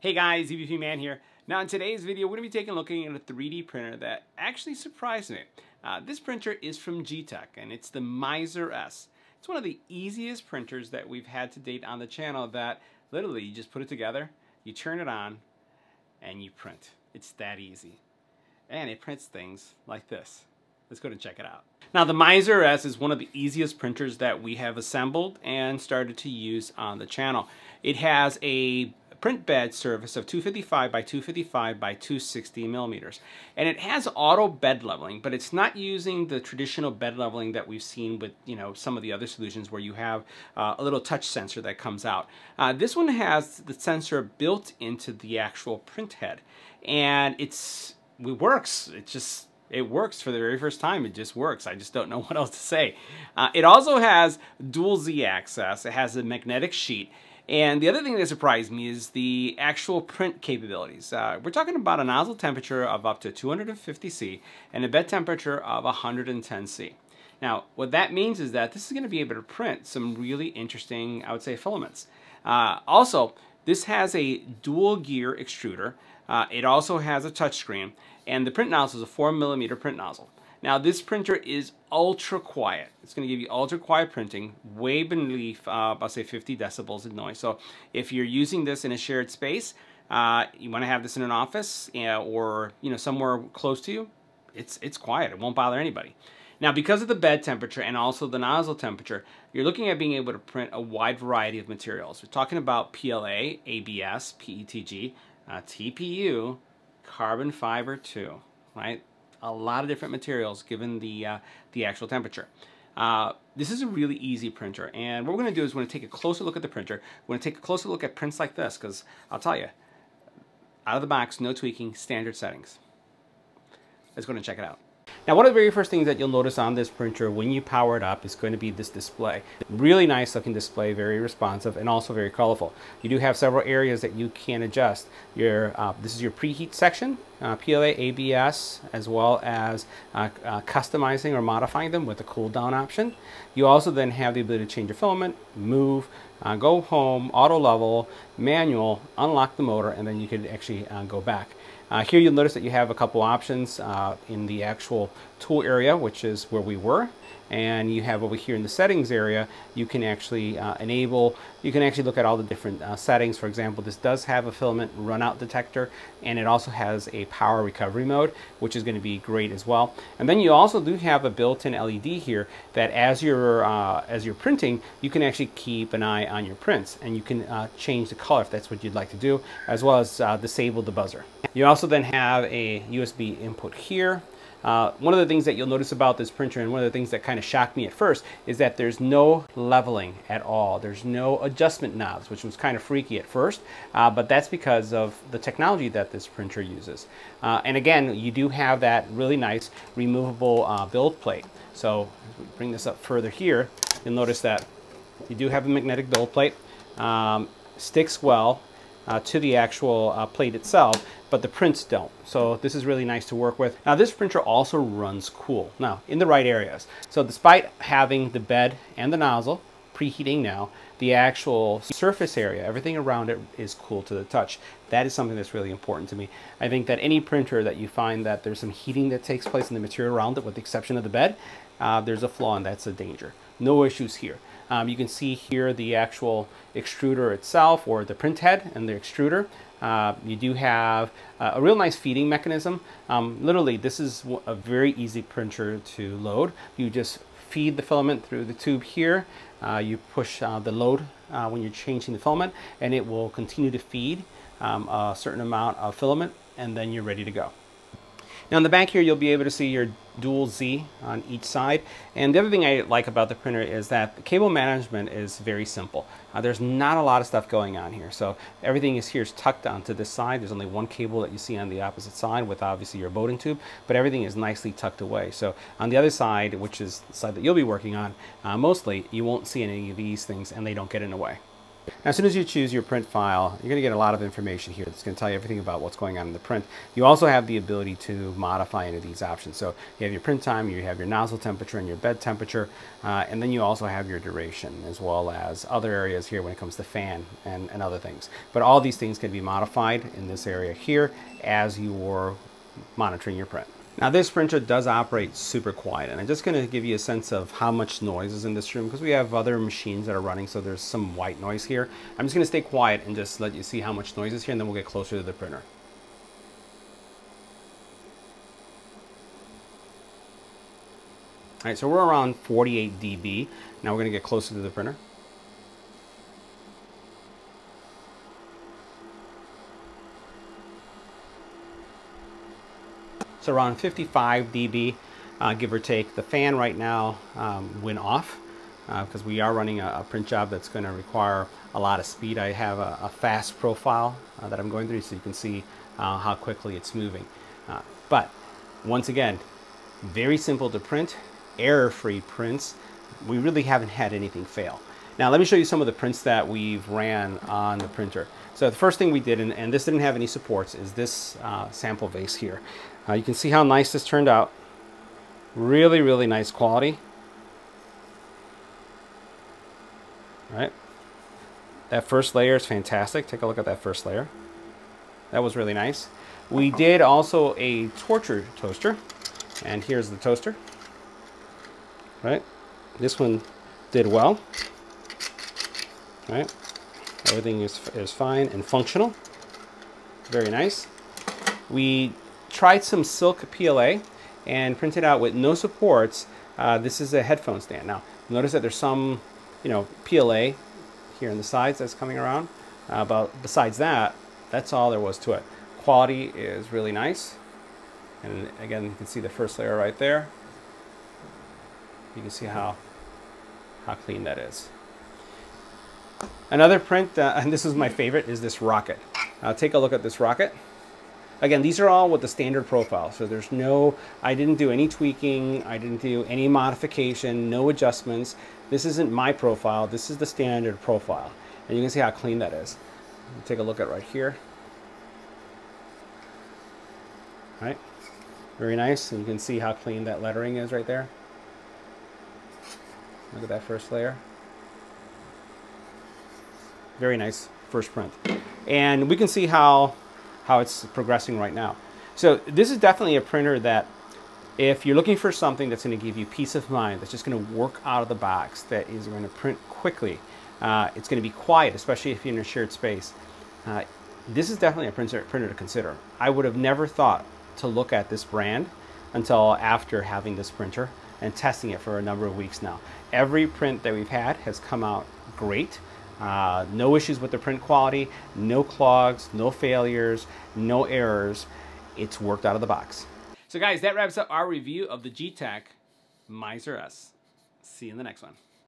Hey guys, EBPMAN here. Now in today's video, we're going to be taking a look at a 3D printer that actually surprised me. This printer is from Geetech, and it's the Mizar S. It's one of the easiest printers that we've had to date on the channel that literally you just put it together, you turn it on, and you print. It's that easy. And it prints things like this. Let's go and check it out. Now the Mizar S is one of the easiest printers that we have assembled and started to use on the channel. It has a print bed surface of 255 by 255 by 260 millimeters, and it has auto bed leveling, but it's not using the traditional bed leveling that we've seen with some of the other solutions where you have a little touch sensor that comes out. This one has the sensor built into the actual print head, and it works. It works for the very first time. It just works. I just don't know what else to say. It also has dual Z access. It has a magnetic sheet. And the other thing that surprised me is the actual print capabilities. We're talking about a nozzle temperature of up to 250 C and a bed temperature of 110 C. Now, what that means is that this is going to be able to print some really interesting, I would say, filaments. Also, this has a dual gear extruder. It also has a touchscreen, and the print nozzle is a 4mm print nozzle. Now this printer is ultra quiet. It's going to give you ultra quiet printing, way beneath, I'll say 50 decibels of noise. So if you're using this in a shared space, you want to have this in an office or somewhere close to you, it's quiet. It won't bother anybody. Now because of the bed temperature and also the nozzle temperature, you're looking at being able to print a wide variety of materials. We're talking about PLA, ABS, PETG, TPU, carbon fiber too, right? A lot of different materials given the actual temperature. This is a really easy printer, and what we're going to do is we're going to take a closer look at the printer. We're going to take a closer look at prints like this, because I'll tell you, out of the box, no tweaking, standard settings. Let's go and check it out. Now, one of the very first things that you'll notice on this printer when you power it up is going to be this display. Really nice looking display, very responsive, and also very colorful. You do have several areas that you can adjust. This is your preheat section, PLA, ABS, as well as customizing or modifying them with the cool down option. You also then have the ability to change your filament, move, go home, auto level, manual, unlock the motor, and then you could actually go back. Here you'll notice that you have a couple options in the actual tool area, which is where we were, and you have over here in the settings area, you can actually you can actually look at all the different settings. For example, this does have a filament runout detector, and it also has a power recovery mode, which is going to be great as well. And then you also do have a built-in LED here that as you're printing, you can actually keep an eye on your prints, and you can change the color if that's what you'd like to do, as well as disable the buzzer. You also then have a USB input here. One of the things that you'll notice about this printer, and one of the things that kind of shocked me at first, is that there's no leveling at all. There's no adjustment knobs, which was kind of freaky at first, but that's because of the technology that this printer uses. And again, you do have that really nice removable build plate. So as we bring this up further here, you'll notice that you do have a magnetic build plate. Sticks well to the actual plate itself, but the prints don't. So this is really nice to work with. Now this printer also runs cool, now in the right areas. So despite having the bed and the nozzle preheating now, the actual surface area, everything around it is cool to the touch. That is something that's really important to me. I think that any printer that you find that there's some heating that takes place in the material around it, with the exception of the bed, there's a flaw, and that's a danger. No issues here. You can see here the actual extruder itself, or the print head and the extruder. You do have a real nice feeding mechanism. Literally, this is a very easy printer to load. You just feed the filament through the tube here. You push the load when you're changing the filament, and it will continue to feed a certain amount of filament, and then you're ready to go. Now in the back here, you'll be able to see your dual Z on each side. And the other thing I like about the printer is that the cable management is very simple. There's not a lot of stuff going on here. So everything is tucked onto this side. There's only one cable that you see on the opposite side with obviously your boating tube, but everything is nicely tucked away. So on the other side, which is the side that you'll be working on, mostly you won't see any of these things, and they don't get in the way. Now, as soon as you choose your print file, you're going to get a lot of information here that's going to tell you everything about what's going on in the print. You also have the ability to modify any of these options. So you have your print time, you have your nozzle temperature and your bed temperature, and then you also have your duration, as well as other areas here when it comes to fan and other things. But all these things can be modified in this area here as you're monitoring your print. Now, this printer does operate super quiet, and I'm just going to give you a sense of how much noise is in this room because we have other machines that are running, so there's some white noise here. I'm just going to stay quiet and just let you see how much noise is here, and then we'll get closer to the printer. All right, so we're around 48 dB. Now we're going to get closer to the printer. So around 55 dB, give or take. The fan right now went off because we are running a print job that's going to require a lot of speed. I have a fast profile that I'm going through so you can see how quickly it's moving. But once again, very simple to print, error-free prints. We really haven't had anything fail. Now let me show you some of the prints that we've ran on the printer. So the first thing we did, and this didn't have any supports, is this sample vase here. You can see how nice this turned out. Really, really nice quality. All right. That first layer is fantastic. Take a look at that first layer. That was really nice. We did also a torture toaster, and here's the toaster. Right. This one did well. Right. Everything is fine and functional. Very nice. We tried some silk PLA and printed out with no supports. This is a headphone stand. Now, notice that there's some, PLA here on the sides that's coming around. But besides that, that's all there was to it. Quality is really nice. And again, you can see the first layer right there. You can see how clean that is. Another print, and this is my favorite, is this rocket. Take a look at this rocket. Again, these are all with the standard profile, so there's I didn't do any tweaking, I didn't do any modification, no adjustments. This isn't my profile, this is the standard profile. And you can see how clean that is. Take a look at right here. All right, very nice, and you can see how clean that lettering is right there. Look at that first layer. Very nice first print. And we can see how it's progressing right now. So this is definitely a printer that if you're looking for something that's going to give you peace of mind, that's just going to work out of the box, that is going to print quickly, it's going to be quiet, especially if you're in a shared space. This is definitely a printer to consider. I would have never thought to look at this brand until after having this printer and testing it for a number of weeks now. Every print that we've had has come out great. No issues with the print quality, no clogs, no failures, no errors. It's worked out of the box. So guys, that wraps up our review of the Geetech Mizar S. See you in the next one.